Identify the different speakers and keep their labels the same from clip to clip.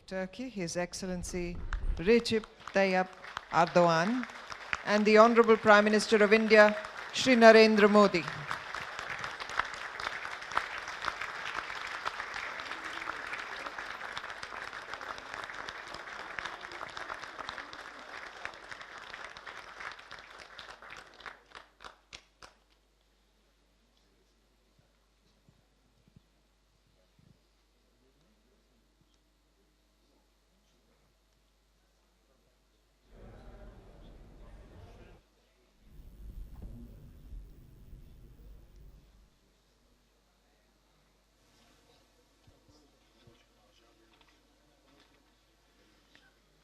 Speaker 1: Turkey, His Excellency Recep Tayyip Erdogan, and the Honorable Prime Minister of India, Shri Narendra Modi.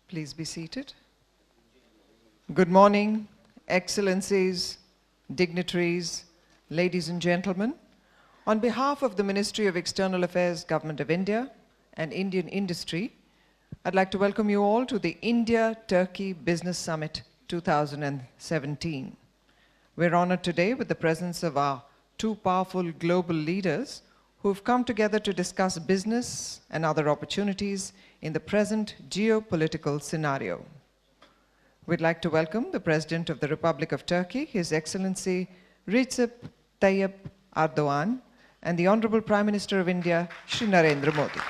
Speaker 1: Please be seated. Good morning, Excellencies, dignitaries, ladies and gentlemen. On behalf of the Ministry of External Affairs, Government of India and Indian industry, I'd like to welcome you all to the India-Turkey Business Summit 2017. We're honored today with the presence of our two powerful global leaders who've come together to discuss business and other opportunities in the present geopolitical scenario. We'd like to welcome the President of the Republic of Turkey, His Excellency Recep Tayyip Erdogan, and the Honorable Prime Minister of India, Shri Narendra Modi.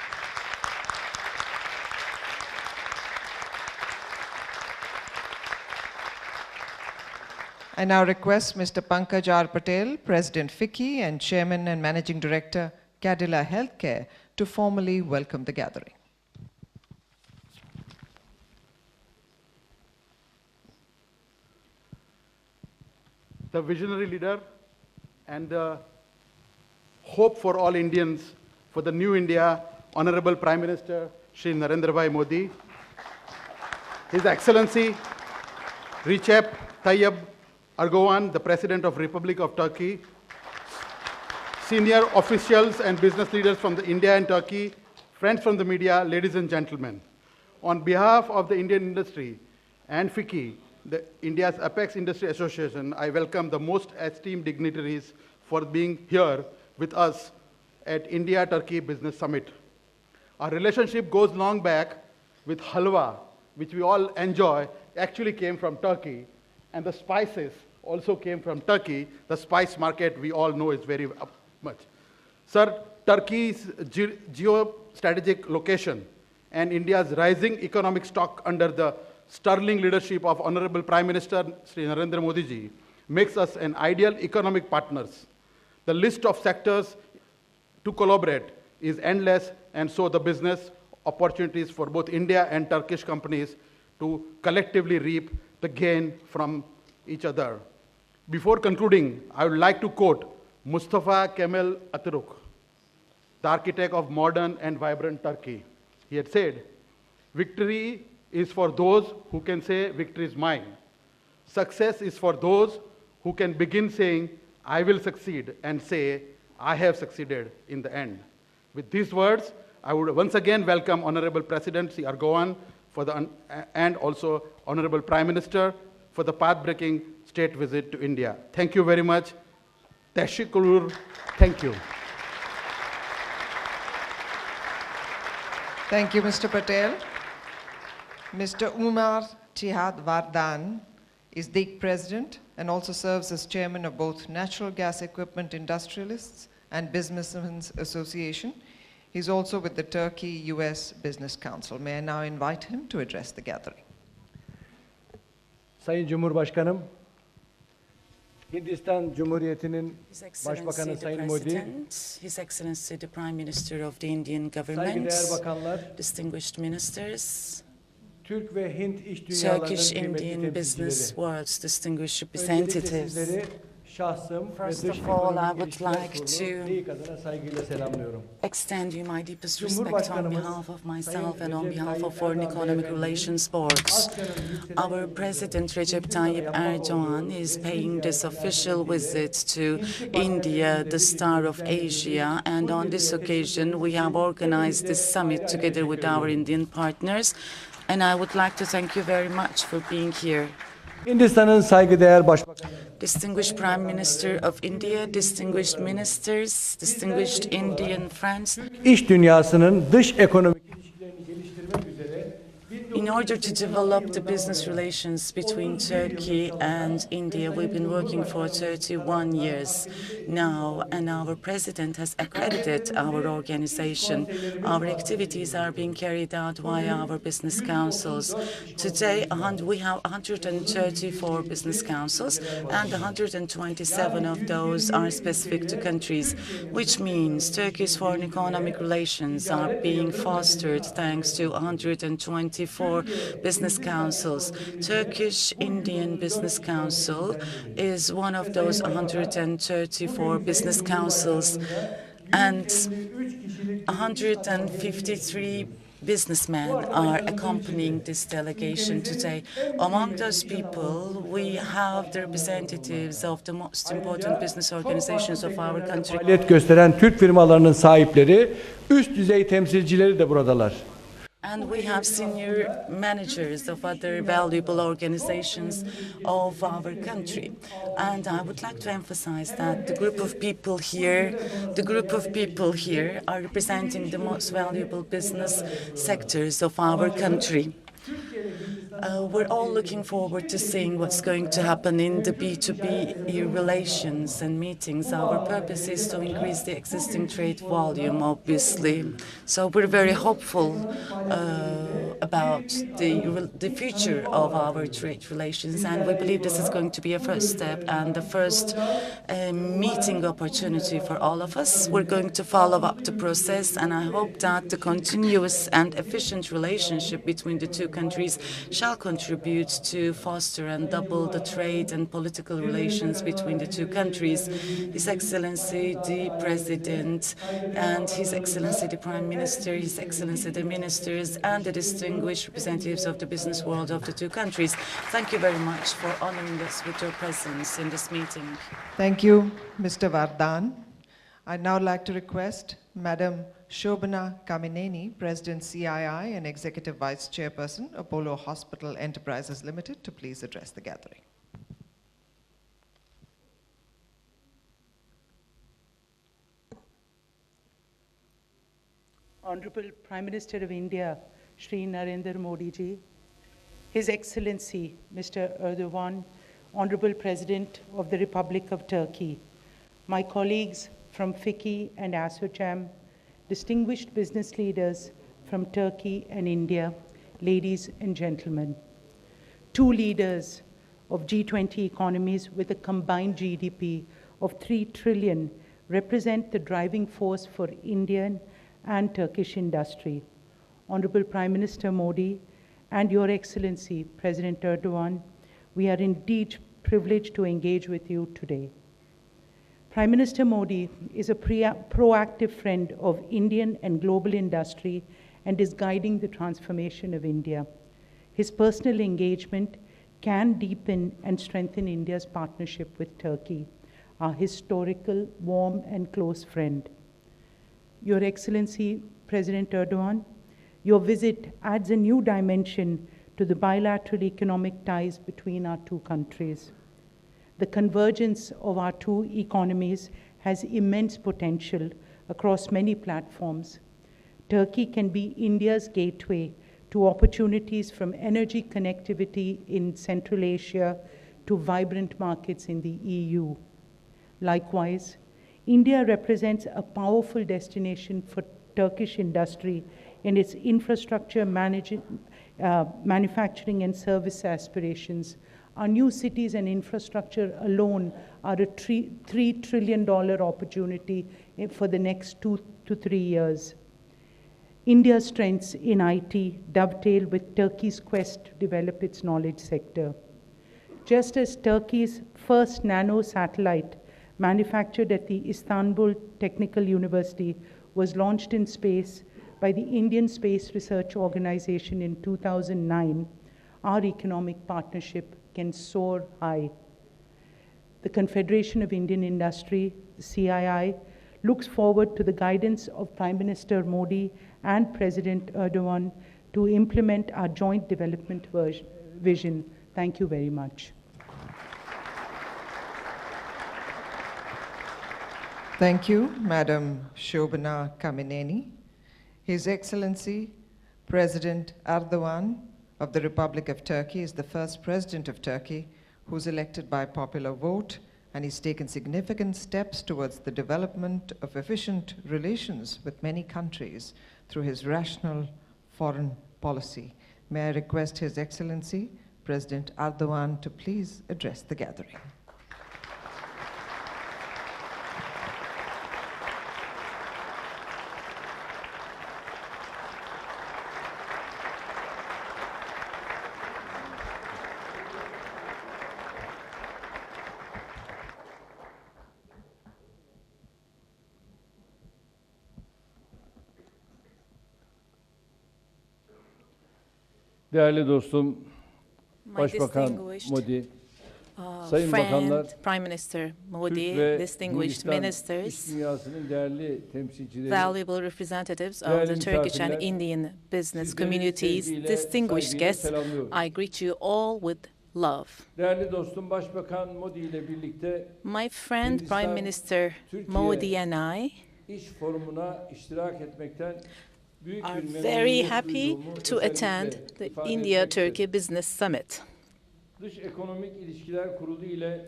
Speaker 1: I now request Mr. Pankaj R. Patel, President FICCI and Chairman and Managing Director, Cadila Healthcare, to formally welcome the gathering.
Speaker 2: The visionary leader and the hope for all Indians, for the new India, Honorable Prime Minister Shri Narendra Bhai Modi, His Excellency Recep Tayyip Erdogan, the President of Republic of Turkey, senior officials and business leaders from the India and Turkey, friends from the media, ladies and gentlemen. On behalf of the Indian industry and FICCI, India's Apex Industry Association, I welcome the most esteemed dignitaries for being here with us at India-Turkey Business Summit. Our relationship goes long back with halwa, which we all enjoy, actually came from Turkey, and the spices also came from Turkey. The spice market we all know is very much. Sir, Turkey's geostrategic location and India's rising economic stock under the sterling leadership of Honorable Prime Minister Shri Narendra Modi ji makes us an ideal economic partners. The list of sectors to collaborate is endless, and so the business opportunities for both India and Turkish companies to collectively reap the gain from each other. Before concluding, I would like to quote Mustafa Kemal Atatürk, the architect of modern and vibrant Turkey. He had said, "Victory is for those who can say victory is mine. Success is for those who can begin saying, I will succeed, and say, I have succeeded in the end." With these words, I would once again welcome Honorable President Shri Erdogan and also Honorable Prime Minister for the path-breaking state visit to India. Thank you very much. Teşekkürler. Thank you.
Speaker 1: Thank you, Mr. Patel. Mr. Umar Cihat Vardan is the President and also serves as Chairman of both Natural Gas Equipment Industrialists and Businessmen's Association. He's also with the Turkey-US Business Council. May I now invite him to address the gathering.
Speaker 3: Sayın Cumhurbaşkanım, Hindistan Cumhuriyeti'nin Başbakanı Sayın Modi,
Speaker 4: His Excellency the Prime Minister of the Indian Government,
Speaker 3: saygıdeğer bakanlar,
Speaker 4: distinguished ministers,
Speaker 3: Türk ve Hint iş dünyalarının
Speaker 4: Turkish
Speaker 3: kıymetli
Speaker 4: Indian business
Speaker 3: temsilcileri.
Speaker 4: world's distinguished
Speaker 3: Öncelikle
Speaker 4: representatives.
Speaker 3: sizleri şahsım ve
Speaker 4: First
Speaker 3: dış
Speaker 4: of all, I
Speaker 3: ekonomik
Speaker 4: would
Speaker 3: ilişkiler
Speaker 4: like
Speaker 3: kurulu
Speaker 4: to
Speaker 3: TİİK adına saygıyla selamlıyorum.
Speaker 4: extend you my deepest respect on
Speaker 3: Cumhurbaşkanımız
Speaker 4: behalf of myself
Speaker 3: Sayın
Speaker 4: and on
Speaker 3: Recep
Speaker 4: behalf
Speaker 3: Tayyip
Speaker 4: of Foreign
Speaker 3: Erdoğan
Speaker 4: Economic
Speaker 3: beyefendi,
Speaker 4: Relations Boards.
Speaker 3: Asya'nın yükselen
Speaker 4: Our
Speaker 3: yıldızı,
Speaker 4: President Recep
Speaker 3: Hint'in
Speaker 4: Tayyip
Speaker 3: yapmak
Speaker 4: Erdogan
Speaker 3: olduğu
Speaker 4: is
Speaker 3: resmi
Speaker 4: paying this
Speaker 3: ziyaretler
Speaker 4: official
Speaker 3: nedeniyle
Speaker 4: visit to
Speaker 3: Hintli
Speaker 4: India,
Speaker 3: partnerlerimizle
Speaker 4: the Star of
Speaker 3: birlikte
Speaker 4: Asia, and
Speaker 3: bu
Speaker 4: on this
Speaker 3: zirveye
Speaker 4: occasion we
Speaker 3: teşekkür
Speaker 4: have
Speaker 3: için
Speaker 4: organized this
Speaker 3: hepinize
Speaker 4: summit
Speaker 3: ayrı ayrı
Speaker 4: together with
Speaker 3: teşekkür
Speaker 4: our
Speaker 3: ediyorum.
Speaker 4: Indian partners, and I would like to thank you very much for being here.
Speaker 3: Hindistan'ın saygıdeğer başbakanı,
Speaker 4: Distinguished Prime Minister of India, distinguished ministers, distinguished Indian friends,
Speaker 3: İş dünyasının dış ekonomik ilişkilerini geliştirmek
Speaker 4: order to develop the business relations between Turkey and India, we've been working for 31 years now, and our president has accredited our organization. Our activities are being carried out via our business councils. Today, we have 134 business councils, and 127 of those are specific to countries, which means Turkey's foreign economic relations are being fostered thanks to 124 business councils. Turkish-Indian Business Council is one of those 134 business councils, and 153 businessmen are accompanying this delegation today. Among those people, we have the representatives of the most important business organizations of our country.
Speaker 3: Faaliyet gösteren Türk firmalarının sahipleri, üst düzey temsilcileri de buradalar.
Speaker 4: And we have senior managers of other valuable organizations of our country. And I would like to emphasize that the group of people here are representing the most valuable business sectors of our country. We're all looking forward to seeing what's going to happen in the B2B relations and meetings. Our purpose is to increase the existing trade volume, obviously. So we're very hopeful about the future of our trade relations, and we believe this is going to be a first step and the first meeting opportunity for all of us. We're going to follow up the process, and I hope that the continuous and efficient relationship between the two countries shall contribute to foster and double the trade and political relations between the two countries. His Excellency the President and His Excellency the Prime Minister, His Excellency the Ministers, and the distinguished representatives of the business world of the two countries, thank you very much for honoring us with your presence in this meeting.
Speaker 1: Thank you, Mr. Vardhan. I'd now like to request Madam Shobana Kamineni, President CII and Executive Vice Chairperson, Apollo Hospital Enterprises Limited, to please address the gathering.
Speaker 5: Honorable Prime Minister of India, Shri Narendra Modi ji, His Excellency Mr. Erdogan, Honorable President of the Republic of Turkey, my colleagues from FICCI and ASSOCHAM, distinguished business leaders from Turkey and India, ladies and gentlemen. Two leaders of G20 economies with a combined GDP of 3 trillion represent the driving force for Indian and Turkish industry. Honorable Prime Minister Modi and Your Excellency President Erdogan, we are indeed privileged to engage with you today. Prime Minister Modi is a proactive friend of Indian and global industry and is guiding the transformation of India. His personal engagement can deepen and strengthen India's partnership with Turkey, our historical, warm, and close friend. Your Excellency President Erdogan, your visit adds a new dimension to the bilateral economic ties between our two countries. The convergence of our two economies has immense potential across many platforms. Turkey can be India's gateway to opportunities from energy connectivity in Central Asia to vibrant markets in the EU. Likewise, India represents a powerful destination for Turkish industry in its infrastructure, manufacturing and service aspirations. Our new cities and infrastructure alone are a $3 trillion opportunity for the next 2 to 3 years. India's strengths in IT dovetail with Turkey's quest to develop its knowledge sector. Just as Turkey's first nano satellite, manufactured at the Istanbul Technical University, was launched in space by the Indian Space Research Organization in 2009, our economic partnership can soar high. The Confederation of Indian Industry, the CII, looks forward to the guidance of Prime Minister Modi and President Erdogan to implement our joint development vision. Thank you very much.
Speaker 1: Thank you, Madam Shobana Kamineni. His Excellency President Erdogan, of the Republic of Turkey is the first president of Turkey who's elected by popular vote, and he's taken significant steps towards the development of efficient relations with many countries through his rational foreign policy. May I request His Excellency, President Erdogan, to please address the gathering.
Speaker 3: Değerli dostum,
Speaker 6: My
Speaker 3: Başbakan
Speaker 6: distinguished
Speaker 3: Modi, Sayın Bakanlar,
Speaker 6: friend, Prime Minister
Speaker 3: Türk
Speaker 6: Modi,
Speaker 3: ve
Speaker 6: distinguished
Speaker 3: Hindistan iş
Speaker 6: ministers,
Speaker 3: dünyasının değerli temsilcileri,
Speaker 6: valuable representatives of
Speaker 3: değerli
Speaker 6: the Turkish and
Speaker 3: misafirler,
Speaker 6: Indian business
Speaker 3: sizleri
Speaker 6: communities,
Speaker 3: sevgiyle,
Speaker 6: distinguished
Speaker 3: saygıyla
Speaker 6: guests,
Speaker 3: selamlıyorum.
Speaker 6: I greet you all with love.
Speaker 3: Değerli dostum, Başbakan Modi ile birlikte
Speaker 6: My friend,
Speaker 3: Hindistan,
Speaker 6: Prime Minister
Speaker 3: Türkiye
Speaker 6: Modi and I
Speaker 3: iş forumuna iştirak etmekten büyük
Speaker 6: are
Speaker 3: bir
Speaker 6: very
Speaker 3: memnuniyet
Speaker 6: happy
Speaker 3: duyduğumu
Speaker 6: to attend
Speaker 3: özellikle
Speaker 6: the
Speaker 3: ifade
Speaker 6: India-Turkey
Speaker 3: etmek
Speaker 6: Business Summit.
Speaker 3: isterim. Dış Ekonomik İlişkiler Kurulu ile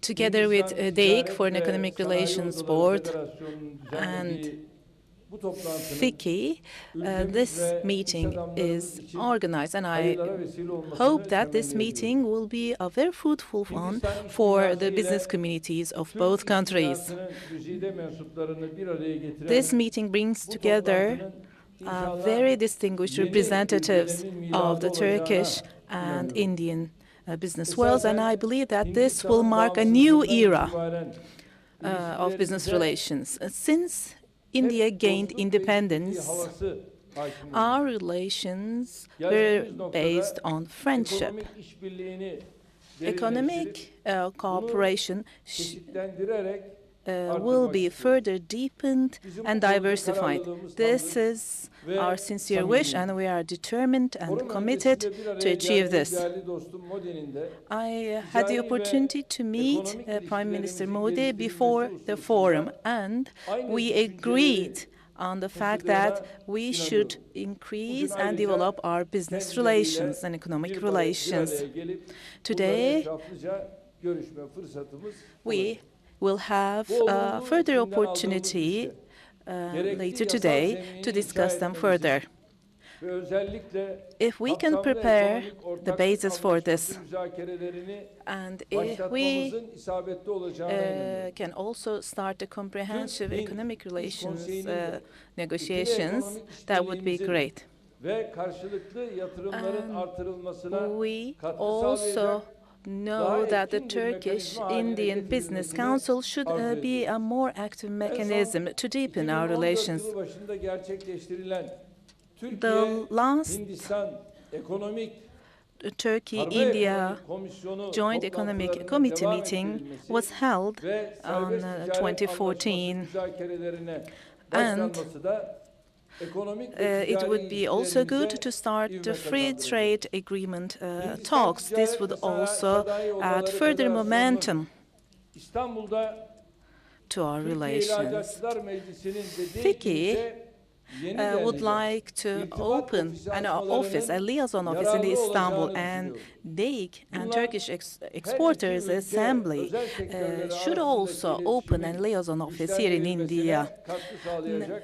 Speaker 6: Together with
Speaker 3: Hindistan
Speaker 6: DEIC,
Speaker 3: Ticaret
Speaker 6: Foreign
Speaker 3: ve
Speaker 6: Economic
Speaker 3: Sanayi
Speaker 6: Relations
Speaker 3: Odaları
Speaker 6: Board,
Speaker 3: Federasyonu'nun
Speaker 6: and
Speaker 3: düzenlediği bu toplantının
Speaker 6: FICCI, this
Speaker 3: ülkemiz ve iş
Speaker 6: meeting
Speaker 3: adamlarımız
Speaker 6: is
Speaker 3: için
Speaker 6: organized, and I
Speaker 3: hayırlara vesile olmasını
Speaker 6: hope that this
Speaker 3: temenni
Speaker 6: meeting
Speaker 3: ediyorum.
Speaker 6: will be a very fruitful one
Speaker 3: Hindistan iş
Speaker 6: for
Speaker 3: dünyası
Speaker 6: the
Speaker 3: ile
Speaker 6: business communities of
Speaker 3: Türk
Speaker 6: both
Speaker 3: iş
Speaker 6: countries.
Speaker 3: dünyasının güzide mensuplarını bir araya getiren
Speaker 6: This meeting brings
Speaker 3: bu
Speaker 6: together
Speaker 3: toplantının inşallah
Speaker 6: very distinguished
Speaker 3: yeni
Speaker 6: representatives
Speaker 3: ülkelerin
Speaker 6: of the
Speaker 3: miradı olacağına
Speaker 6: Turkish and
Speaker 3: inanıyorum.
Speaker 6: Indian business worlds, and I believe that this will
Speaker 3: Hindistan'ın
Speaker 6: mark a new
Speaker 3: bağımsızlığından
Speaker 6: era
Speaker 3: itibaren
Speaker 6: of business
Speaker 3: ilişkilerimize
Speaker 6: relations. Since
Speaker 3: hep
Speaker 6: India gained
Speaker 3: dostluk ve
Speaker 6: independence,
Speaker 3: işbirliği havası hakim oldu.
Speaker 6: our relations were
Speaker 3: Geldiğimiz noktada
Speaker 6: based on friendship.
Speaker 3: ekonomik işbirliğini
Speaker 6: Economic
Speaker 3: derinleştirip
Speaker 6: cooperation
Speaker 3: çeşitlendirerek
Speaker 6: will be further deepened and diversified. This is
Speaker 3: ve
Speaker 6: our sincere wish, and we are determined and
Speaker 3: forum
Speaker 6: committed
Speaker 3: öncesinde bir
Speaker 6: to
Speaker 3: araya
Speaker 6: achieve
Speaker 3: geldiğim
Speaker 6: this.
Speaker 3: değerli dostum Modi'nin de
Speaker 6: I had the
Speaker 3: ticari ve
Speaker 6: opportunity to meet
Speaker 3: ekonomik
Speaker 6: Prime Minister
Speaker 3: ilişkilerimizin
Speaker 6: Modi
Speaker 3: geliştirilmesi
Speaker 6: before the
Speaker 3: hususunda
Speaker 6: forum, and
Speaker 3: aynı
Speaker 6: we
Speaker 3: düşünceleri
Speaker 6: agreed on the fact that
Speaker 3: taşıdığına
Speaker 6: we should
Speaker 3: inanıyorum.
Speaker 6: increase
Speaker 3: Bugün
Speaker 6: and
Speaker 3: ayrıca
Speaker 6: develop our business
Speaker 3: kendileriyle
Speaker 6: relations and economic
Speaker 3: bir
Speaker 6: relations.
Speaker 3: araya gelip
Speaker 6: Today,
Speaker 3: bunları etraflıca görüşme fırsatımız
Speaker 6: we
Speaker 3: olacak.
Speaker 6: will have
Speaker 3: Bu olumlu
Speaker 6: further
Speaker 3: içinden aldığımız
Speaker 6: opportunity
Speaker 3: işte, gerekli
Speaker 6: later
Speaker 3: yasal
Speaker 6: today
Speaker 3: zemini
Speaker 6: to
Speaker 3: inşa
Speaker 6: discuss them
Speaker 3: etmemiz
Speaker 6: further.
Speaker 3: ve özellikle
Speaker 6: If we can
Speaker 3: kapsamlı
Speaker 6: prepare
Speaker 3: ekonomik
Speaker 6: the
Speaker 3: ortaklık
Speaker 6: basis for this,
Speaker 3: anlaşması müzakerelerini
Speaker 6: and if we
Speaker 3: başlatmamızın isabetli olacağına inanıyorum.
Speaker 6: can also start the comprehensive
Speaker 3: Türk-Hint
Speaker 6: economic
Speaker 3: İş
Speaker 6: relations
Speaker 3: Konseyi'nin de
Speaker 6: negotiations,
Speaker 3: ekonomik
Speaker 6: that would be
Speaker 3: işbirliğimizin
Speaker 6: great.
Speaker 3: ve karşılıklı yatırımların artırılmasına
Speaker 6: We
Speaker 3: katkı
Speaker 6: also
Speaker 3: sağlayacak
Speaker 6: know that the
Speaker 3: etkin bir
Speaker 6: Turkish
Speaker 3: mekanizma haline
Speaker 6: Indian Business
Speaker 3: getirilmesini
Speaker 6: Council should
Speaker 3: arzu
Speaker 6: be
Speaker 3: ediyoruz.
Speaker 6: a more active mechanism to deepen our
Speaker 3: 2014
Speaker 6: relations.
Speaker 3: yılı başında gerçekleştirilen
Speaker 6: The
Speaker 3: Türkiye
Speaker 6: last
Speaker 3: Hindistan ekonomik Tarım ve
Speaker 6: Turkey-India
Speaker 3: Ekonomi Komisyonu
Speaker 6: Joint Economic
Speaker 3: toplantılarının
Speaker 6: Committee
Speaker 3: devam
Speaker 6: meeting
Speaker 3: ettirilmesi
Speaker 6: was held
Speaker 3: ve
Speaker 6: on
Speaker 3: serbest ticaret
Speaker 6: 2014.
Speaker 3: anlaşması müzakerelerine
Speaker 6: And
Speaker 3: başlanması da ekonomik ve
Speaker 6: it
Speaker 3: ticari
Speaker 6: would be also good
Speaker 3: ilişkilerimize
Speaker 6: to start the
Speaker 3: ivme
Speaker 6: free
Speaker 3: kazandıracak.
Speaker 6: trade agreement
Speaker 3: Hindistan
Speaker 6: talks. This
Speaker 3: Ticaret
Speaker 6: would
Speaker 3: ve
Speaker 6: also
Speaker 3: Sanayi Odaları
Speaker 6: add further
Speaker 3: Federasyonu'nun
Speaker 6: momentum
Speaker 3: İstanbul'da
Speaker 6: to our
Speaker 3: Türkiye
Speaker 6: relations.
Speaker 3: İhracatçılar Meclisi'nin dediği
Speaker 6: FICCI
Speaker 3: ise yeni
Speaker 6: would
Speaker 3: derneğe
Speaker 6: like to
Speaker 3: irtibat
Speaker 6: open
Speaker 3: ofisi
Speaker 6: an
Speaker 3: açmalarının
Speaker 6: office, a liaison office in
Speaker 3: yararlı
Speaker 6: Istanbul,
Speaker 3: olacağını
Speaker 6: and
Speaker 3: düşünüyorum.
Speaker 6: DEIC and
Speaker 3: Bunlar
Speaker 6: Turkish
Speaker 3: her
Speaker 6: Exporters
Speaker 3: iki ülke
Speaker 6: Assembly
Speaker 3: özel sektörleri
Speaker 6: should
Speaker 3: arasındaki
Speaker 6: also open a
Speaker 3: iletişimin
Speaker 6: liaison office here in
Speaker 3: güçlendirilmesine
Speaker 6: India.
Speaker 3: katkı sağlayacak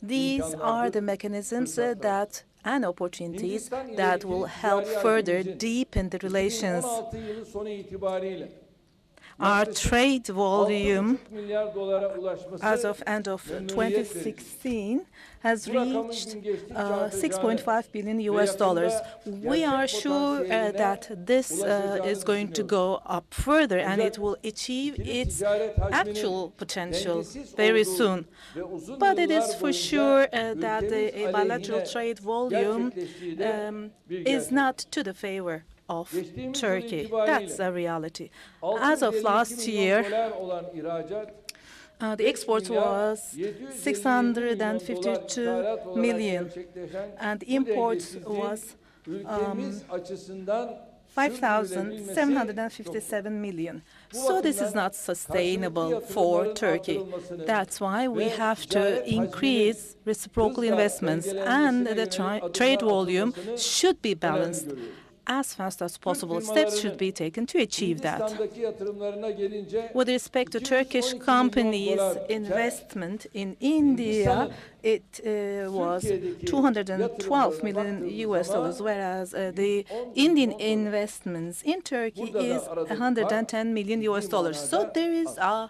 Speaker 6: These are the
Speaker 3: imkanlardır,
Speaker 6: mechanisms
Speaker 3: fırsatlardır.
Speaker 6: that and opportunities
Speaker 3: Hindistan ile
Speaker 6: that
Speaker 3: ikili
Speaker 6: will help
Speaker 3: ticari
Speaker 6: further
Speaker 3: hacmimizin
Speaker 6: deepen the relations.
Speaker 3: 2016 yılı sonu itibariyle
Speaker 6: Our
Speaker 3: yaklaşık
Speaker 6: trade volume
Speaker 3: 6,5 milyar dolara ulaşması
Speaker 6: as of end of
Speaker 3: memnuniyet verici.
Speaker 6: 2016 has
Speaker 3: Bu rakamın
Speaker 6: reached
Speaker 3: gün geçtikçe artacağını
Speaker 6: 6.5 billion
Speaker 3: ve
Speaker 6: US dollars.
Speaker 3: yakında
Speaker 6: We are
Speaker 3: gerçek
Speaker 6: sure
Speaker 3: potansiyeline
Speaker 6: that this
Speaker 3: ulaşacağını
Speaker 6: is going to
Speaker 3: düşünüyorum.
Speaker 6: go up further, and
Speaker 3: Ancak
Speaker 6: it will achieve
Speaker 3: ikili
Speaker 6: its
Speaker 3: ticaret hacminin
Speaker 6: actual potential
Speaker 3: dengesiz
Speaker 6: very
Speaker 3: olduğu
Speaker 6: soon.
Speaker 3: ve uzun
Speaker 6: But it
Speaker 3: yıllar
Speaker 6: is for
Speaker 3: boyunca
Speaker 6: sure that the
Speaker 3: ülkemiz
Speaker 6: bilateral
Speaker 3: aleyhine
Speaker 6: trade volume
Speaker 3: gerçekleştiği de bir
Speaker 6: is
Speaker 3: gerçek.
Speaker 6: not to the favor of
Speaker 3: Geçtiğimiz yıl
Speaker 6: Turkey.
Speaker 3: itibariyle
Speaker 6: That's a reality.
Speaker 3: 652
Speaker 6: As of last
Speaker 3: milyon
Speaker 6: year,
Speaker 3: dolar olan ihracat
Speaker 6: the export was 652 million, and imports was
Speaker 3: ülkemiz açısından
Speaker 6: 5,757 million. So this is not sustainable for Turkey. That's why we have to increase reciprocal investments, and the trade volume should be balanced as fast as possible. Steps should be taken to achieve that. With respect to Turkish companies' investment in India, it was 212 million US dollars, whereas the Indian investments in Turkey is 110 million US dollars. So there is a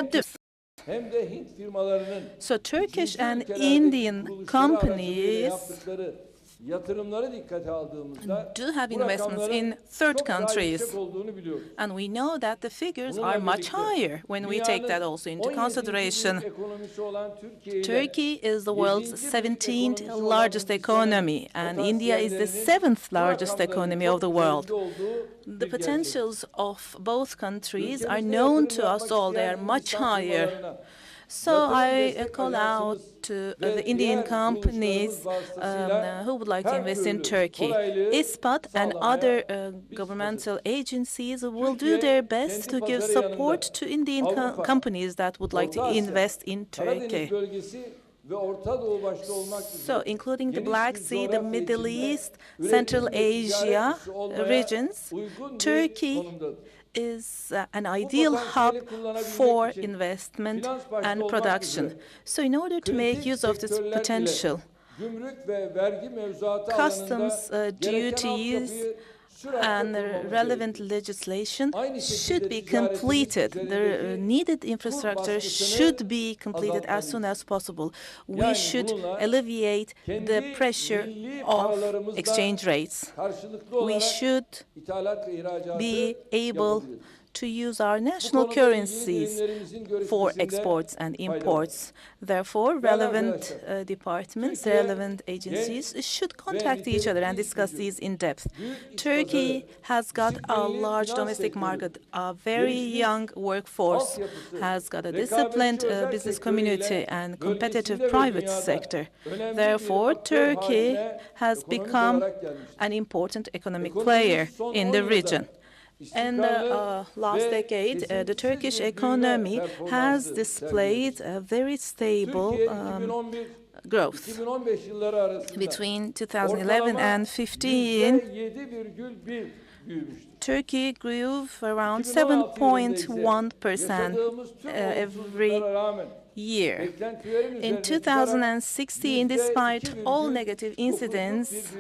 Speaker 6: difference. So Turkish and Indian companies do have investments in third countries, and we know that the figures are much higher when we take that also into consideration. Turkey is the world's 17th largest economy, and India is the 7th largest economy of the world. The potentials of both countries are known to us all. They are much higher. So I call out to the Indian companies who would like to invest in Turkey. ISPAT and other governmental agencies will do their best to give support to Indian companies that would like to invest in Turkey. So, including the Black Sea, the Middle East, Central Asia regions, Turkey is an ideal hub for investment and production. So in order to make use of this potential, customs duties and relevant legislation should be completed. The needed infrastructure should be completed as soon as possible. We should alleviate the pressure of exchange rates. We should be able to use our national currencies for exports and imports. Therefore, relevant departments, relevant agencies should contact each other and discuss these in depth. Turkey has got a large domestic market, a very young workforce, has got a disciplined business community and competitive private sector. Therefore, Turkey has become an important economic player in the region. In the last decade, the Turkish economy has displayed a very stable growth. Between 2011 and 2015, Turkey grew around 7.1% every year. In 2016, despite all negative incidents,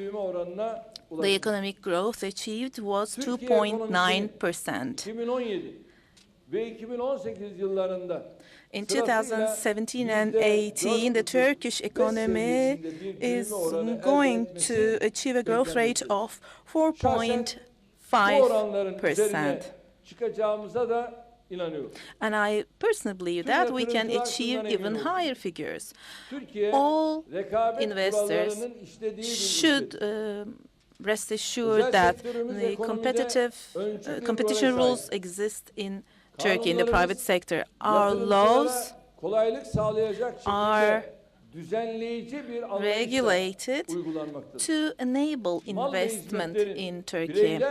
Speaker 6: the economic growth achieved was 2.9%. In 2017 and 2018, the Turkish economy is going to achieve a growth rate of 4.5%. And I personally believe that we can achieve even higher figures. All investors should rest assured that the competition rules exist in Turkey in the private sector. Our laws are regulated to enable investment in Turkey.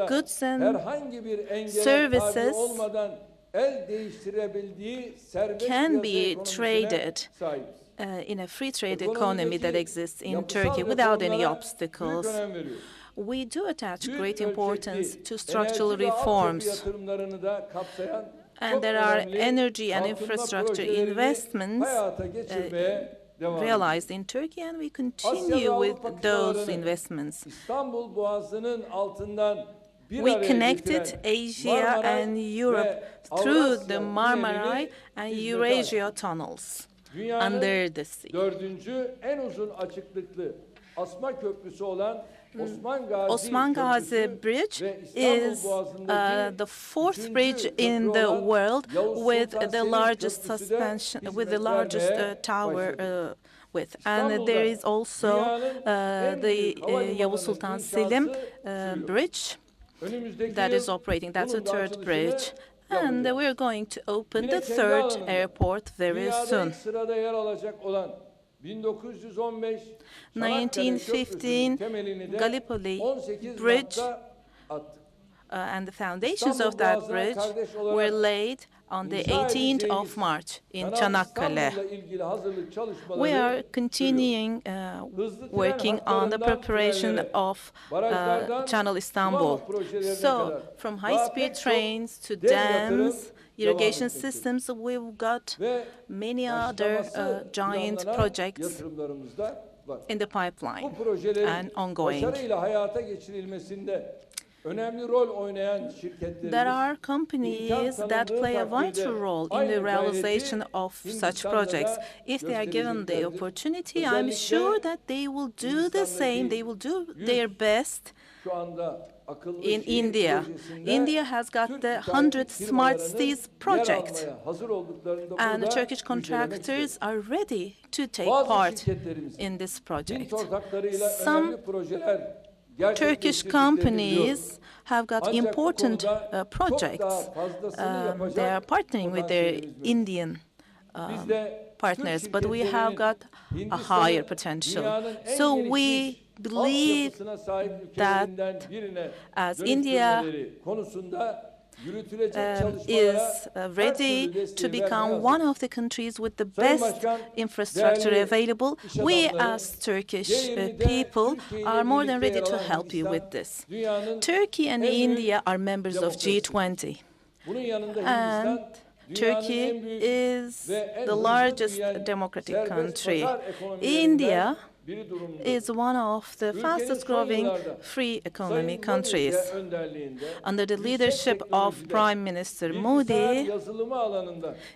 Speaker 6: Goods and services can be traded in a free trade economy that exists in Turkey without any obstacles. We do attach great importance to structural reforms, and there are energy and infrastructure investments realized in Turkey, and we continue with those investments. We connected Asia and Europe through the Marmaray and Eurasia tunnels under the sea. Osman Gazi Bridge is the fourth bridge in the world with the largest tower width. And there is also the Yavuz Sultan Selim Bridge that is operating. That's a third bridge. And we're going to open the third airport very soon. 1915 Gallipoli Bridge and the foundations of that bridge were laid on the 18th of March in Çanakkale. We are continuing working on the preparation of Channel Istanbul. So, from high-speed trains to dams, irrigation systems, we've got many other giant projects in the pipeline and ongoing. There are companies that play a vital role in the realization of such projects. If they are given the opportunity, I'm sure that they will do the same, they will do their best in India. India has got the 100 Smart Cities project, and the Turkish contractors are ready to take part in this project. Some Turkish companies have got important projects. They are partnering with their Indian partners, but we have got a higher potential. So we believe that as India is ready to become one of the countries with the best infrastructure available, we as Turkish people are more than ready to help you with this. Turkey and India are members of G20, and Turkey is the largest democratic country. India is one of the fastest growing free economy countries. Under the leadership of Prime Minister Modi,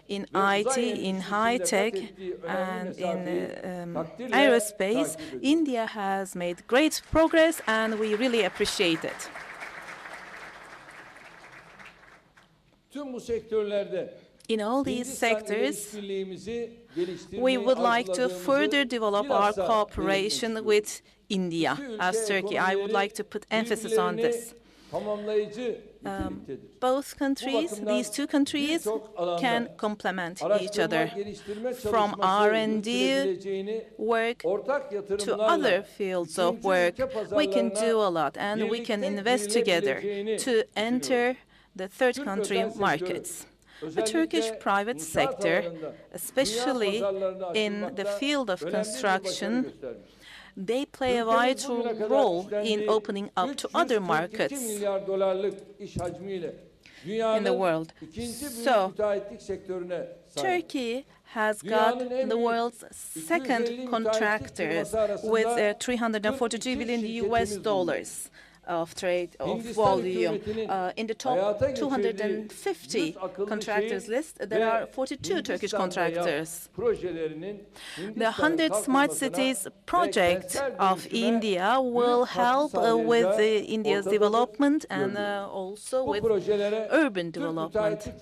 Speaker 6: in IT, in high-tech, and in aerospace, India has made great progress, and we really appreciate it. In all these sectors, we would like to further develop our cooperation with India as Turkey. I would like to put emphasis on this. Both countries, these two countries, can complement each other. From R&D work to other fields of work, we can do a lot, and we can invest together to enter the third country markets. The Turkish private sector, especially in the field of construction, they play a vital role in opening up to other markets in the world. So, Turkey has got the world's second contractors with 342 billion US dollars of trade, of volume. In the top 250 contractors list, there are 42 Turkish contractors. The 100 Smart Cities project of India will help with India's development and also with urban development.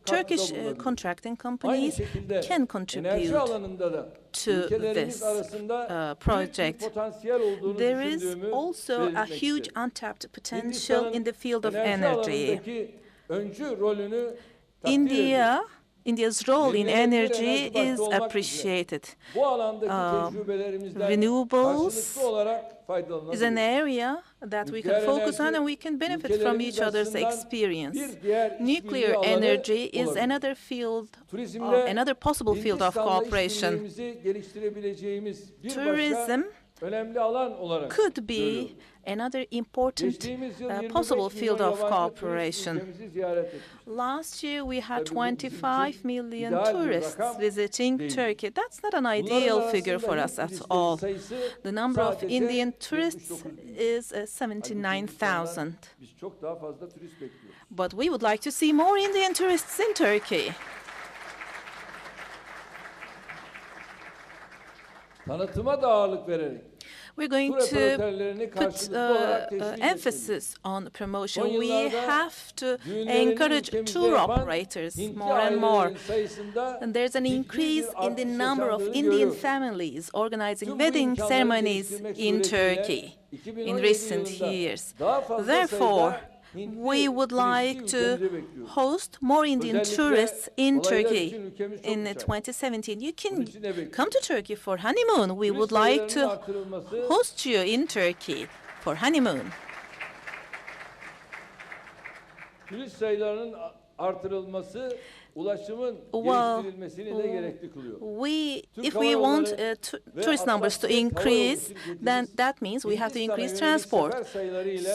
Speaker 6: Turkish contracting companies can contribute to this project. There is also a huge untapped potential in the field of energy. India's role in energy is appreciated. Renewables is an area that we can focus on, and we can benefit from each other's experience. Nuclear energy is another field, another possible field of cooperation. Tourism could be another important possible field of cooperation. Last year we had 25 million tourists visiting Turkey. That's not an ideal figure for us at all. The number of Indian tourists is 79,000. But we would like to see more Indian tourists in Turkey. We're going to put emphasis on promotion. We have to encourage tour operators more and more. And there's an increase in the number of Indian families organizing wedding ceremonies in Turkey in recent years. Therefore, We would like to host more Indian tourists in Turkey in 2017. You can come to Turkey for honeymoon. We would like to host you in Turkey for honeymoon.
Speaker 3: Turist sayılarının artırılması ulaşımın geliştirilmesini de gerekli kılıyor.
Speaker 6: If we want tourist numbers to increase, then that means we have to increase transport.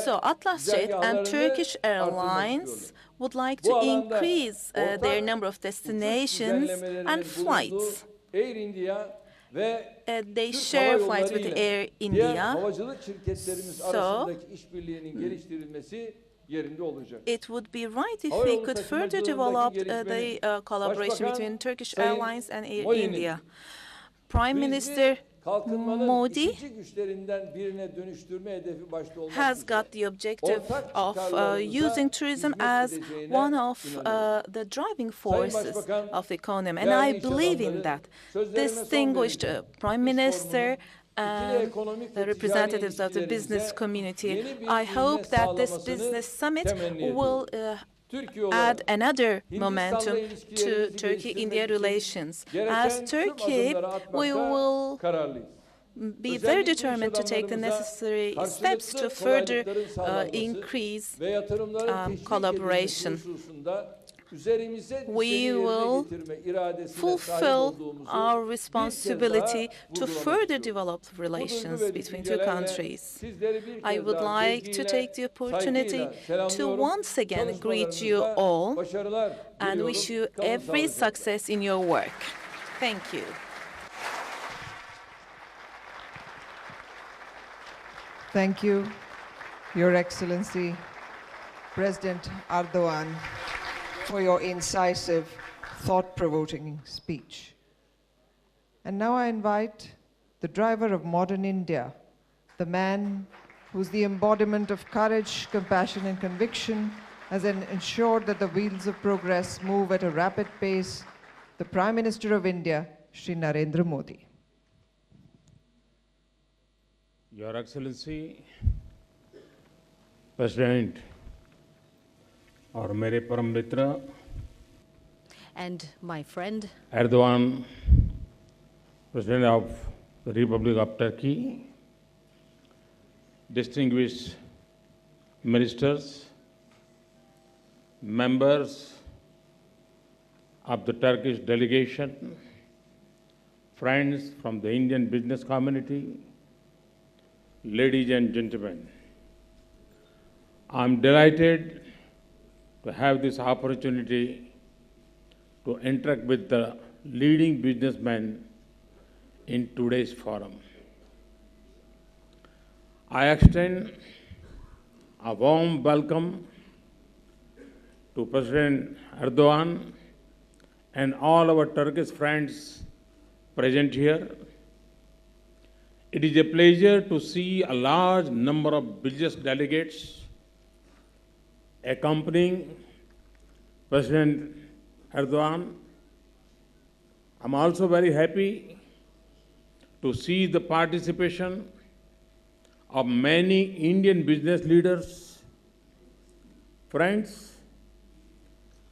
Speaker 6: So Atlasjet and Turkish Airlines would like to increase their number of destinations and flights.
Speaker 3: Air India ve
Speaker 6: They share flights with Air India.
Speaker 3: havacılık şirketlerimiz
Speaker 6: So,
Speaker 3: arasındaki işbirliğinin geliştirilmesi yerinde olacak.
Speaker 6: it would be right if we could further develop the collaboration between Turkish Airlines and Air India. Prime Minister Modi has got the objective of using tourism as one of the driving forces of the economy, and I believe in that. Distinguished Prime Minister and the representatives of the business community, I hope that this business summit will add another momentum to Turkey-India relations. As Turkey, we will be very determined to take the necessary steps to further increase collaboration. We will fulfill our responsibility to further develop relations between two countries. I would like to take the opportunity to once again greet you all and wish you every success in your work. Thank you.
Speaker 1: Thank you, Your Excellency, President Erdogan, for your incisive, thought-provoking speech. And now I invite the driver of modern India, the man who's the embodiment of courage, compassion, and conviction, has ensured that the wheels of progress move at a rapid pace, the Prime Minister of India, Shri Narendra Modi.
Speaker 7: Your Excellency, President, और मेरे परम मित्र
Speaker 8: and my friend
Speaker 7: Erdogan, President of the Republic of Turkey, distinguished ministers, members of the Turkish delegation, friends from the Indian business community, ladies and gentlemen, I'm delighted to have this opportunity to interact with the leading businessmen in today's forum. I extend a warm welcome to President Erdogan and all our Turkish friends present here. It is a pleasure to see a large number of business delegates accompanying President Erdogan. I'm also very happy to see the participation of many Indian business leaders. Friends,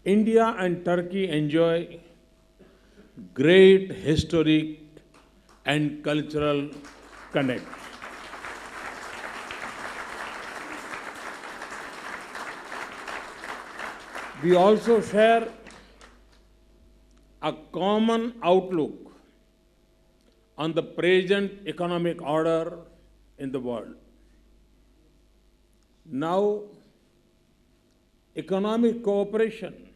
Speaker 7: India and Turkey enjoy great historic and cultural connect. We also share a common outlook on the present economic order in the world. Now, economic cooperation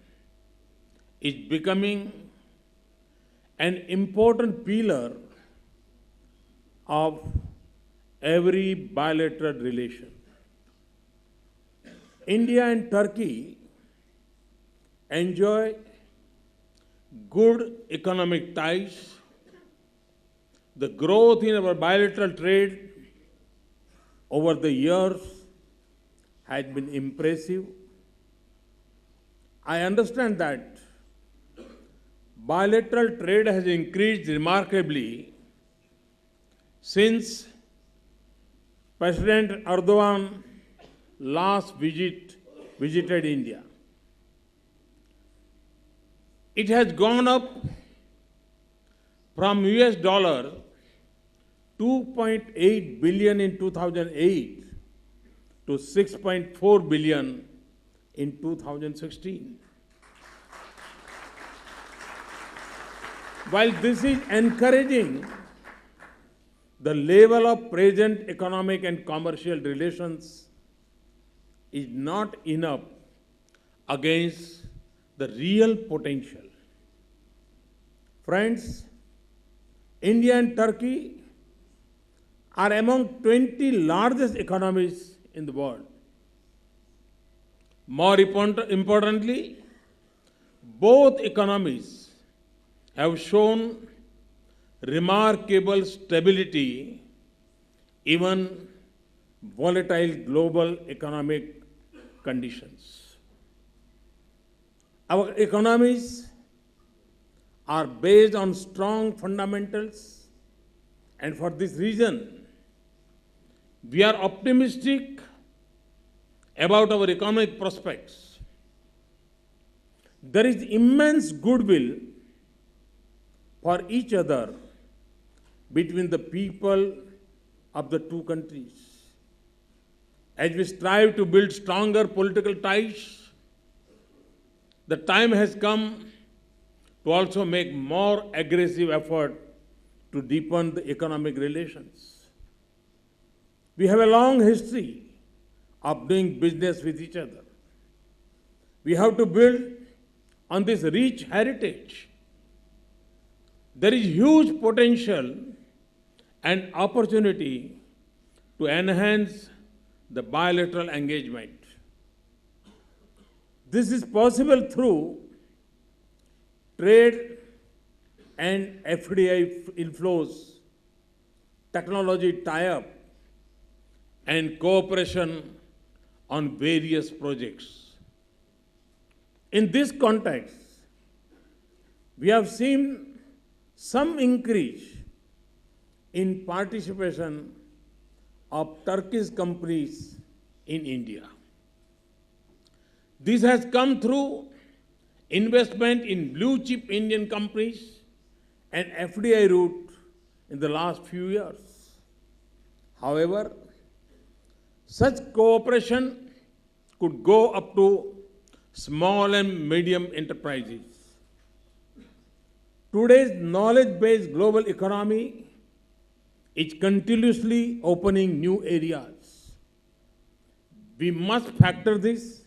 Speaker 7: is becoming an important pillar of every bilateral relation. India and Turkey enjoy good economic ties. The growth in our bilateral trade over the years has been impressive. I understand that bilateral trade has increased remarkably since President Erdogan's last visit visited India. It has gone up from US dollar 2.8 billion in 2008 to 6.4 billion in 2016. While this is encouraging, the level of present economic and commercial relations is not enough against the real potential. Friends, India and Turkey are among 20 largest economies in the world. More importantly, both economies have shown remarkable stability even volatile global economic conditions. Our economies are based on strong fundamentals, and for this reason, we are optimistic about our economic prospects. There is immense goodwill for each other between the people of the two countries. As we strive to build stronger political ties, the time has come to also make more aggressive effort to deepen the economic relations. We have a long history of doing business with each other. We have to build on this rich heritage. There is huge potential and opportunity to enhance the bilateral engagement. This is possible through trade and FDI inflows, technology tie-up, and cooperation on various projects. In this context, we have seen some increase in participation of Turkish companies in India. This has come through investment in blue-chip Indian companies and FDI route in the last few years. However, such cooperation could go up to small and medium enterprises. Today's knowledge-based global economy is continuously opening new areas. We must factor this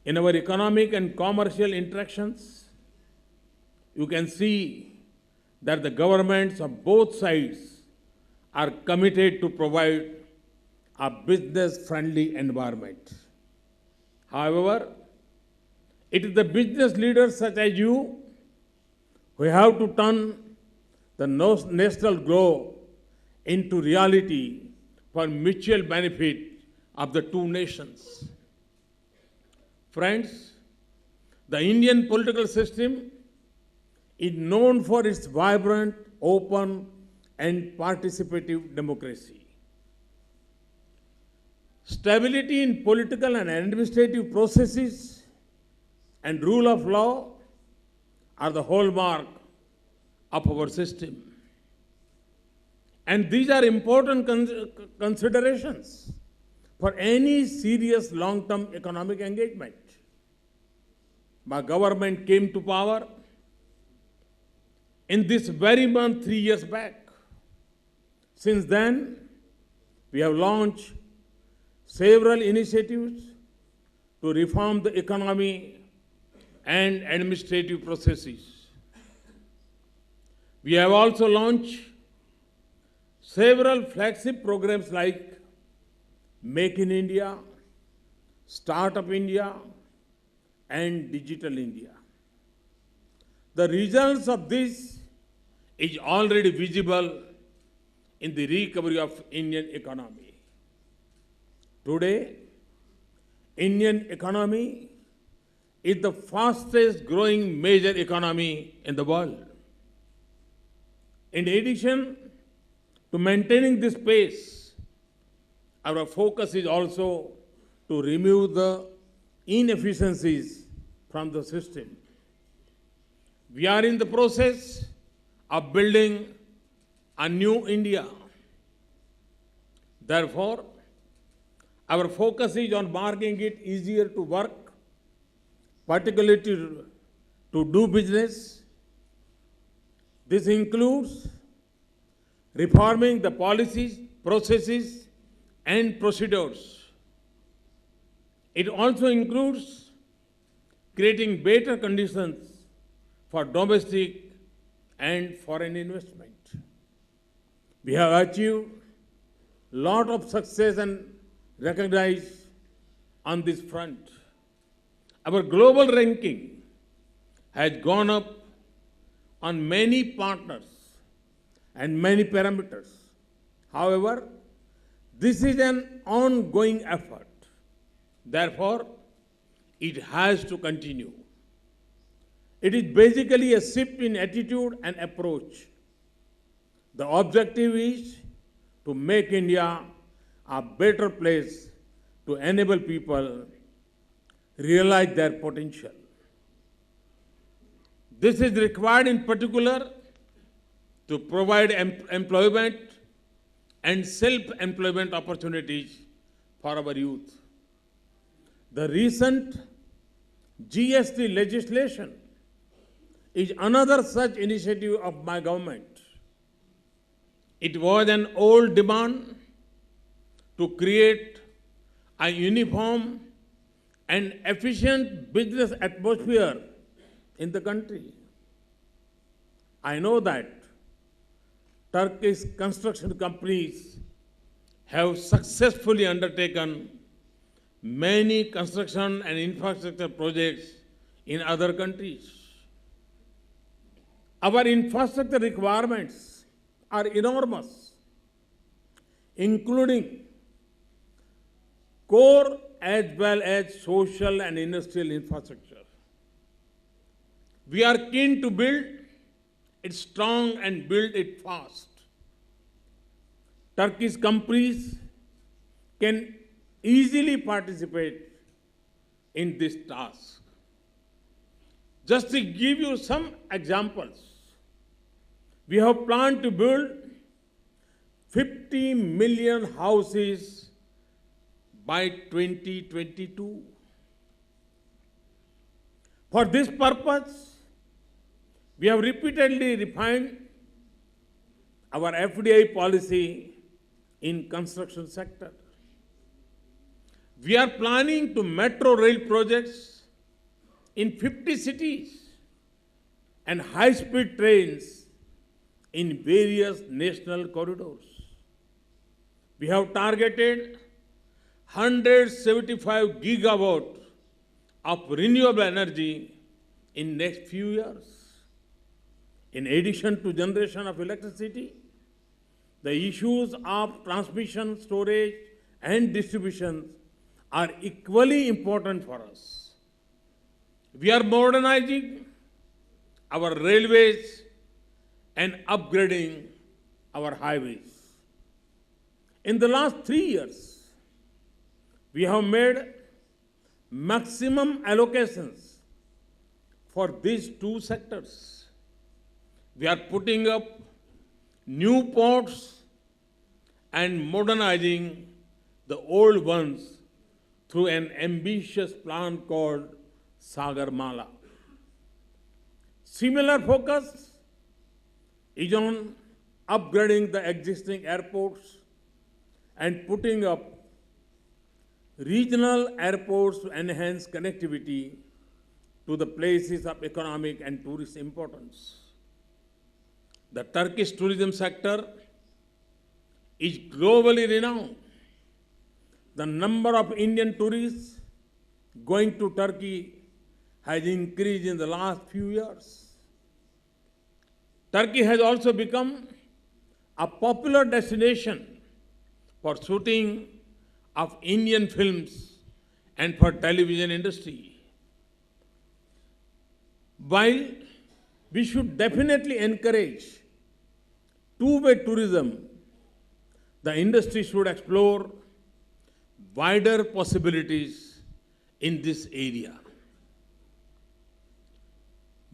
Speaker 7: in our economic and commercial interactions. You can see that the governments of both sides are committed to provide a business-friendly environment. However, it is the business leaders such as you who have to turn the national goal into reality for mutual benefit of the two nations. Friends, the Indian political system is known for its vibrant, open, and participative democracy. Stability in political and administrative processes and rule of law are the hallmark of our system. And these are important considerations for any serious long-term economic engagement. My government came to power in this very month 3 years back. Since then, we have launched several initiatives to reform the economy and administrative processes. We have also launched several flagship programs like Make in India, Startup India, and Digital India. The results of this is already visible in the recovery of Indian economy. Today, Indian economy is the fastest growing major economy in the world. In addition to maintaining this pace, our focus is also to remove the inefficiencies from the system. We are in the process of building a new India. Therefore, our focus is on making it easier to work, particularly to do business. This includes reforming the policies, processes, and procedures. It also includes creating better conditions for domestic and foreign investment. We have achieved a lot of success and recognized on this front. Our global ranking has gone up on many partners and many parameters. However, this is an ongoing effort. Therefore, it has to continue. It is basically a shift in attitude and approach. The objective is to make India a better place to enable people realize their potential. This is required in particular to provide employment and self-employment opportunities for our youth. The recent GST legislation is another such initiative of my government. It was an old demand to create a uniform and efficient business atmosphere in the country. I know that Turkish construction companies have successfully undertaken many construction and infrastructure projects in other countries. Our infrastructure requirements are enormous, including core as well as social and industrial infrastructure. We are keen to build it strong and build it fast. Turkish companies can easily participate in this task. Just to give you some examples, we have planned to build 50 million houses by 2022. For this purpose, we have repeatedly refined our FDI policy in construction sector. We are planning to metro rail projects in 50 cities and high-speed trains in various national corridors. We have targeted 175 gigawatt of renewable energy in next few years. In addition to generation of electricity, the issues of transmission, storage, and distribution are equally important for us. We are modernizing our railways and upgrading our highways. In the last 3 years, we have made maximum allocations for these two sectors. We are putting up new ports and modernizing the old ones through an ambitious plan called Sagarmala. Similar focus is on upgrading the existing airports and putting up regional airports to enhance connectivity to the places of economic and tourist importance. The Turkish tourism sector is globally renowned. The number of Indian tourists going to Turkey has increased in the last few years. Turkey has also become a popular destination for shooting of Indian films and for television industry. While we should definitely encourage two-way tourism, the industry should explore wider possibilities in this area.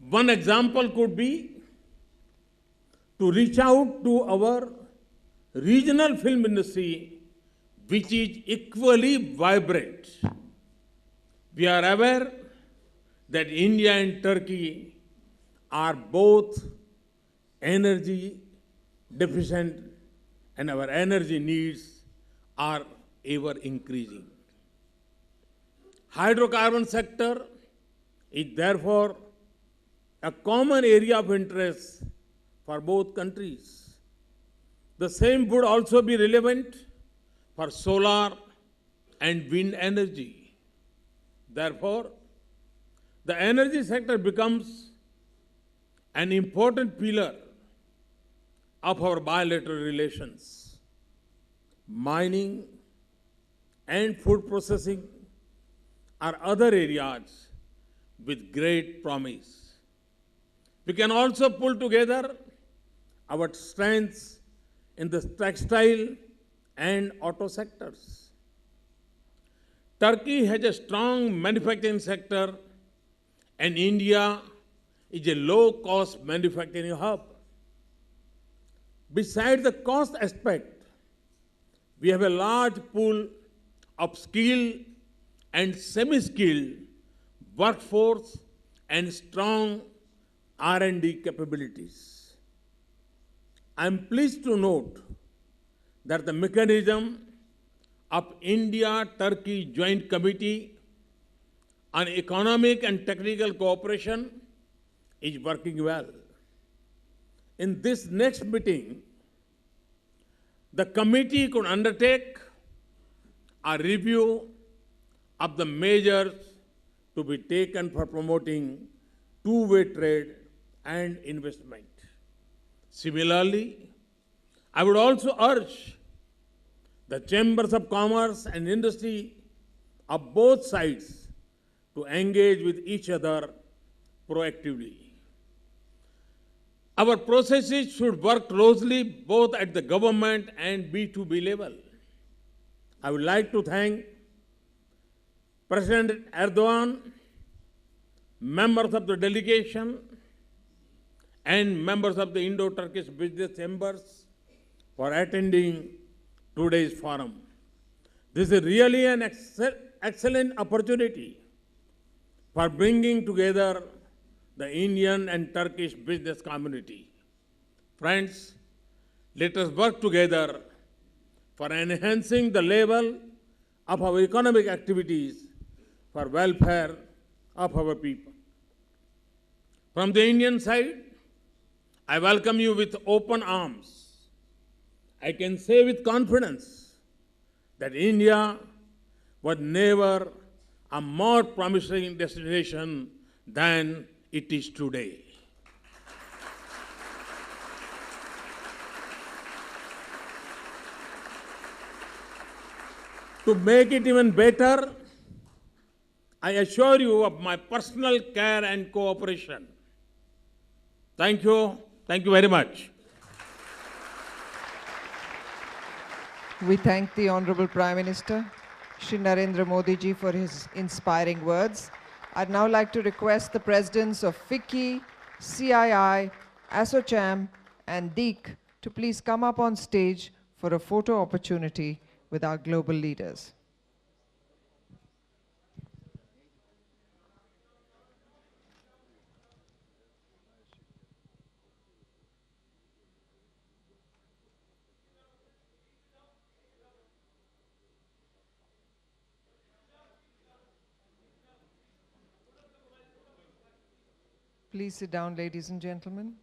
Speaker 7: One example could be to reach out to our regional film industry, which is equally vibrant. We are aware that India and Turkey are both energy deficient and our energy needs are ever increasing. Hydrocarbon sector is therefore a common area of interest for both countries. The same would also be relevant for solar and wind energy. Therefore, the energy sector becomes an important pillar of our bilateral relations. Mining and food processing are other areas with great promise. We can also pull together our strengths in the textile and auto sectors. Turkey has a strong manufacturing sector and India is a low-cost manufacturing hub. Besides the cost aspect, we have a large pool of skilled and semi-skilled workforce and strong R&D capabilities. I am pleased to note that the mechanism of India-Turkey Joint Committee on Economic and Technical Cooperation is working well. In this next meeting, the committee could undertake a review of the measures to be taken for promoting two-way trade and investment. Similarly, I would also urge the chambers of commerce and industry of both sides to engage with each other proactively. Our processes should work closely both at the government and B2B level. I would like to thank President Erdogan, members of the delegation, and members of the Indo-Turkish Business Chambers for attending today's forum. This is really an excellent opportunity for bringing together the Indian and Turkish business community. Friends, let us work together for enhancing the level of our economic activities for welfare of our people. From the Indian side, I welcome you with open arms. I can say with confidence that India was never a more promising destination than it is today. To make it even better, I assure you of my personal care and cooperation. Thank you. Thank you very much.
Speaker 1: We thank the Honorable Prime Minister, Shri Narendra Modi ji, for his inspiring words. I'd now like to request the presidents of FICCI, CII, ASSOCHAM, and DEEC to please come up on stage for a photo opportunity with our global leaders. Please sit down, ladies and gentlemen.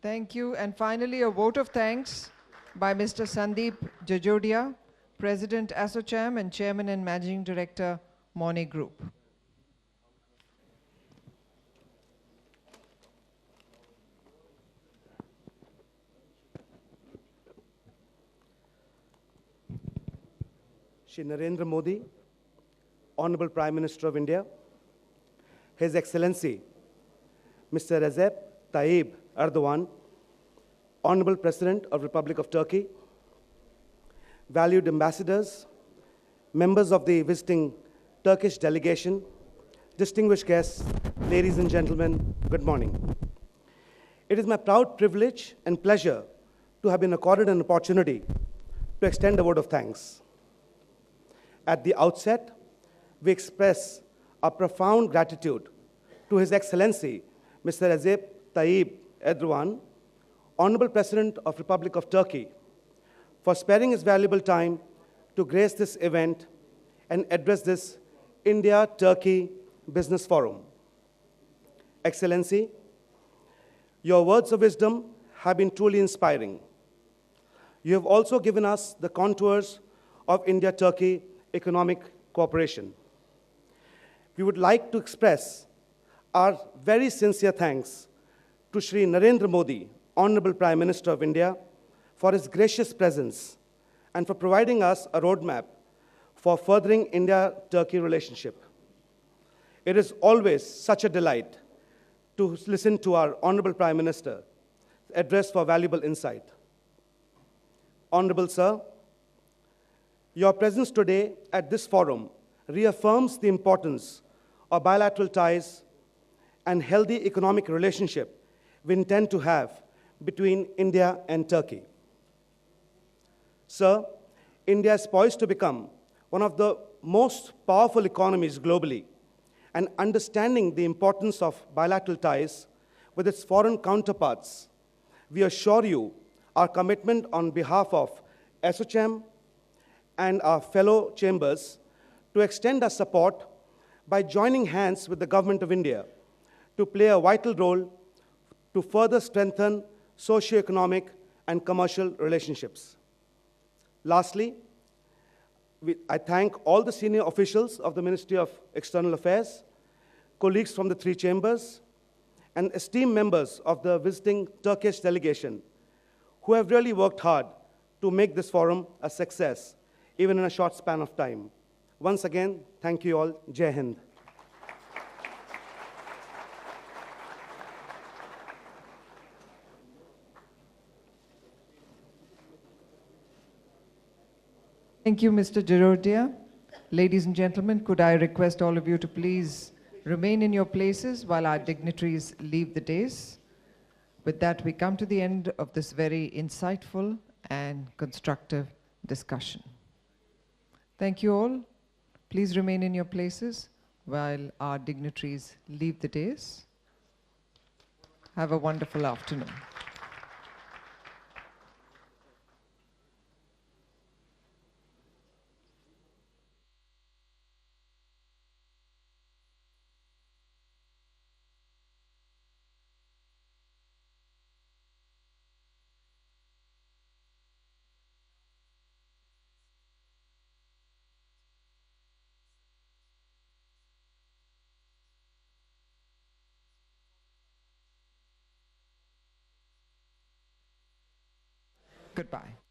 Speaker 1: Thank you. And finally, a vote of thanks by Mr. Sandeep Jajodia, President ASSOCHAM and Chairman and Managing Director, Monet Group.
Speaker 9: Shri Narendra Modi, Honorable Prime Minister of India, His Excellency, Mr. Recep Tayyip Erdogan, Honorable President of Republic of Turkey, valued ambassadors, members of the visiting Turkish delegation, distinguished guests, ladies and gentlemen, good morning. It is my proud privilege and pleasure to have been accorded an opportunity to extend a word of thanks. At the outset, we express our profound gratitude to His Excellency, Mr. Recep Tayyip Erdogan, Honorable President of Republic of Turkey, for sparing his valuable time to grace this event and address this India-Turkey Business Forum. Excellency, your words of wisdom have been truly inspiring. You have also given us the contours of India-Turkey economic cooperation. We would like to express our very sincere thanks to Shri Narendra Modi, Honorable Prime Minister of India, for his gracious presence and for providing us a roadmap for furthering India-Turkey relationship. It is always such a delight to listen to our Honorable Prime Minister address for valuable insight. Honorable Sir, your presence today at this forum reaffirms the importance of bilateral ties and healthy economic relationship we intend to have between India and Turkey. Sir, India is poised to become one of the most powerful economies globally, and understanding the importance of bilateral ties with its foreign counterparts, we assure you our commitment on behalf of ASSOCHAM and our fellow chambers to extend our support by joining hands with the Government of India to play a vital role to further strengthen socio-economic and commercial relationships. Lastly, I thank all the senior officials of the Ministry of External Affairs, colleagues from the three chambers, and esteemed members of the visiting Turkish delegation who have really worked hard to make this forum a success, even in a short span of time. Once again, thank you all. Jai Hind.
Speaker 1: Thank you, Mr. Jirodia. Ladies and gentlemen, could I request all of you to please remain in your places while our dignitaries leave the dais. With that, we come to the end of this very insightful and constructive discussion. Thank you all. Please remain in your places while our dignitaries leave the dais. Have a wonderful afternoon. Goodbye.